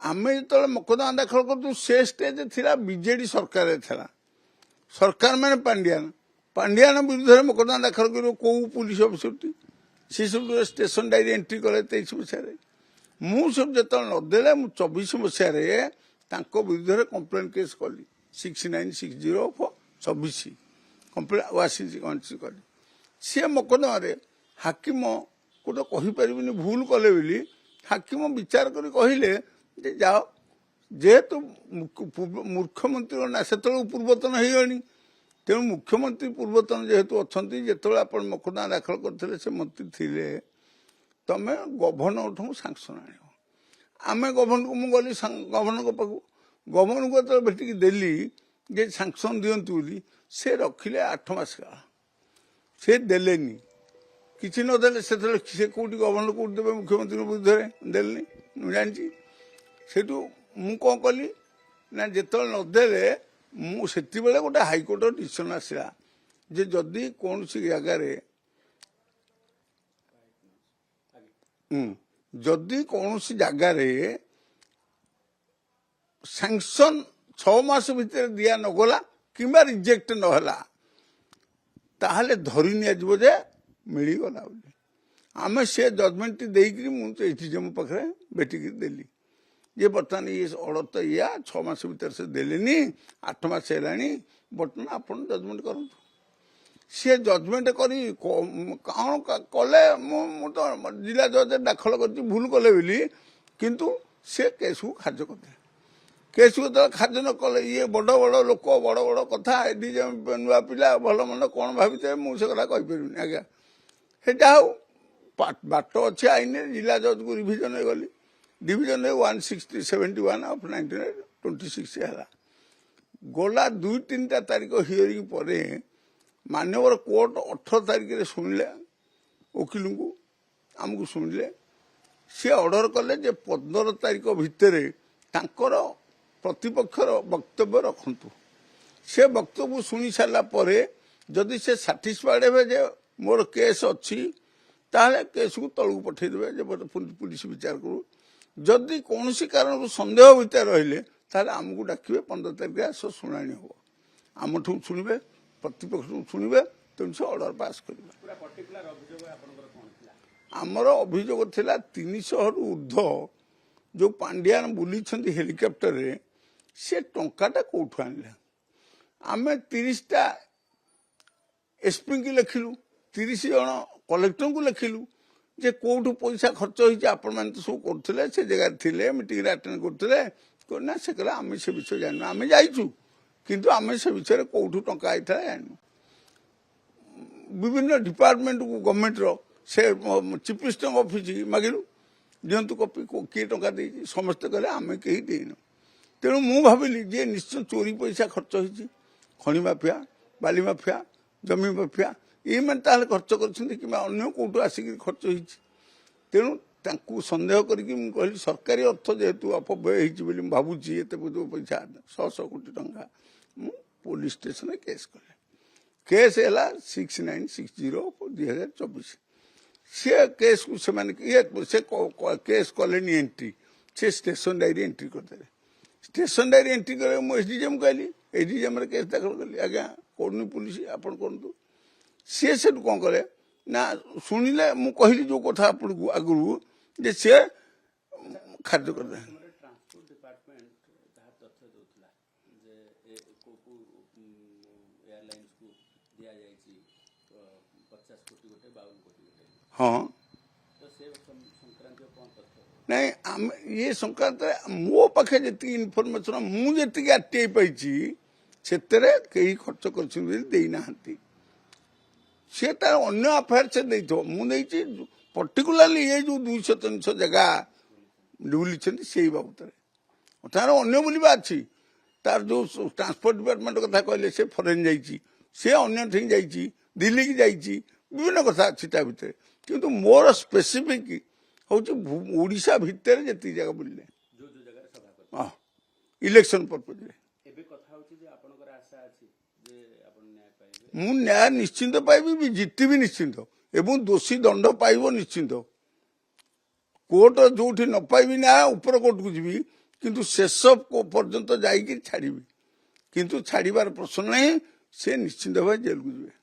आमे जो मकदमा दाखल करूँ से स्टेज थिला बीजेडी सरकार थिला सरकार मैंने पांडियान विरुद्ध में मकदमा दाखल कर कौ पुलिस अफिसर सी सब स्टेशन डायरी एंट्री कले 23 मसीह मु सब जो नदेले 24 मसीह विरुद्ध में कंप्लेन केस कली 6960/24 कंप्लेन वासी कली सी मकदमा हाकिम गोटे कहीपर भूल कले बोली हाकिम विचार कर कहले जाओ जेहेतु मुख्यमंत्री ना से पूर्वतन हो गणी तेणु मुख्यमंत्री पूर्वतन जेहेतु अच्छा जो आप मकदमा दाखल करते से मंत्री थे तमें गवर्नर ठूँ सांक्शन आम गवर्नर को मुझे गली गवर्नर पाक गवर्नर को जो भेटिकी देली जे सांक्शन दिंतु बोली से रखिले 8 मास काल से देलेनी किसी नदेले से कौटी गवर्नर कौट देवे मुख्यमंत्री विरुद्ध में देनी मुझे जानी से मु कौन कली ना जो नदेले मुझे गोटे हाइकोर्ट डिसीजन आसला जे जदि कौन सी जगार जदि कौन सी जगार सैंक्शन 6 मास भितर दिया नगला कि रिजेक्ट नहला ताहले धरी नियाजिबो जे मिलीगला बोली आम से जजमेंट देकरी मुझे मो पाखे बेटिकी देली ये बर्तमान ये अर्डर तो या 6 मास भीतर से देलेनी 8 मास है बर्तमान आप जजमेंट करूँ सी जजमेंट करी कौन कले तो जिला जज दाखल कर भूल कले बोली किंतु से केस को खारिज करते केस को तो खारिज न कले ये बड़ बड़ लोक बड़ बड़ कथा नुआ पिला भल मन कौन भावी मुझे कथा कहीपर आज्ञा से जाओ बाट अच्छे आईन जिला जज को रिविजन गली डिविजन 171 ऑफ 1926 है गला 2-3 तारीख हियरिंग पर मानवर कोर्ट 18 तारीख शुणिले वकिल को आमको शुणिले सी ऑर्डर कले 15 तारीख भितर तांकर प्रतिपक्षर वक्तव्य रखंतु से वक्तव्य शुणी सारा पर जदि से साटिस्फाइड हे जे मोर केस अच्छी ताहले केस को तलू पठेदेवे पुलिस विचार करू जदि कौन सी कारण सन्देह भितर रहिले ताहले आमको डाकिबे 15 तारीख आस शुणाणी हो आम ठू शुणवे प्रतिपक्ष शुणवे तेणु से ऑर्डर पास करेंगे आमर अभियोग थिला 300 रु ऊर्ध्व जो पांडियान बुली हेलिकप्टर रे से टंकाटा कौटू आनिले आम 30टा एसपी की लिखिलु 30 जन कलेक्टर को लिखिलु जे कौटू पैसा खर्च होती आपण मैंने तो सब करते से जगह थे मीटिंग अटेंड करते ना से कहला आम से विषय जानू आम जाइचु किंतु आम से विषय कौटू टंका आई जानू विभिन्न डिपार्टमेंट को गवर्नमेंट से चीफ मिनिस्टर ऑफिस मागिलु दिंतु कपी किए टंका दे समस्ते कहले आम कहीं देन तेणु मु भाविली जे निश्चय चोरी पैसा खर्च होती खनि माफिया बाली माफिया जमी माफिया ये मैंने ताहले खर्च कर कौटू आसिक खर्च हो तेणु सन्देह करके कहली सरकारी अर्थ जेहेतु अपव्यय होती भावुची एत पैसा 100 कोटी टंका मु पुलिस स्टेशन केस कले केस है 6960/2024 सी केस को से केस कले एंट्री से स्टेशन डायरी एंट्री करदे स्टेशन डायरी एंट्री कर एसडीजेएम कहली एसडीजेएम केस दाखल कली आज्ञा कौन पुलिस आपन करतु सी से कौन करे ना शुणिले मु कहली जो कथा आपन को आगु जे से खारिज कर दे हाँ नहीं ये संक्रांत मो पाखे जी इनफर्मेशन मुझे आरटीआई पाई से कई खर्च कर सी तार अन्य अफेयर से मुझे पर्टिकुलाली ये जो 200-300 जगह बुली से बाबद तार अन्य बुलवा अच्छी तार जो ट्रांसपोर्ट डिपार्टमेंट कथा कहले से फरेन से अन्य ठीक जा दिल्ली की जाइए विभिन्न कथा अच्छी भितर किंतु मोर स्पेसिफिक ओडिशा भितर जी जगह बुलले हाँ इलेक्शन पर्पज मु न्याय निश्चिंत पाइबी जितबी निश्चिंत एवं दोषी दंड पाइब निश्चिंत कोर्ट जो न पाइबी न्याय ऊपर कोर्ट को जी କିନ୍ତୁ ଶେଷ ପର୍ଯ୍ୟନ୍ତ ଯାଇକି ଛାଡ଼ିବି, କିନ୍ତୁ ଛାଡ଼ିବାର ପ୍ରଶ୍ନ ନାହିଁ, ସେ ନିଶ୍ଚିନ୍ତ ଭାବେ ଜେଲକୁ ଯିବେ।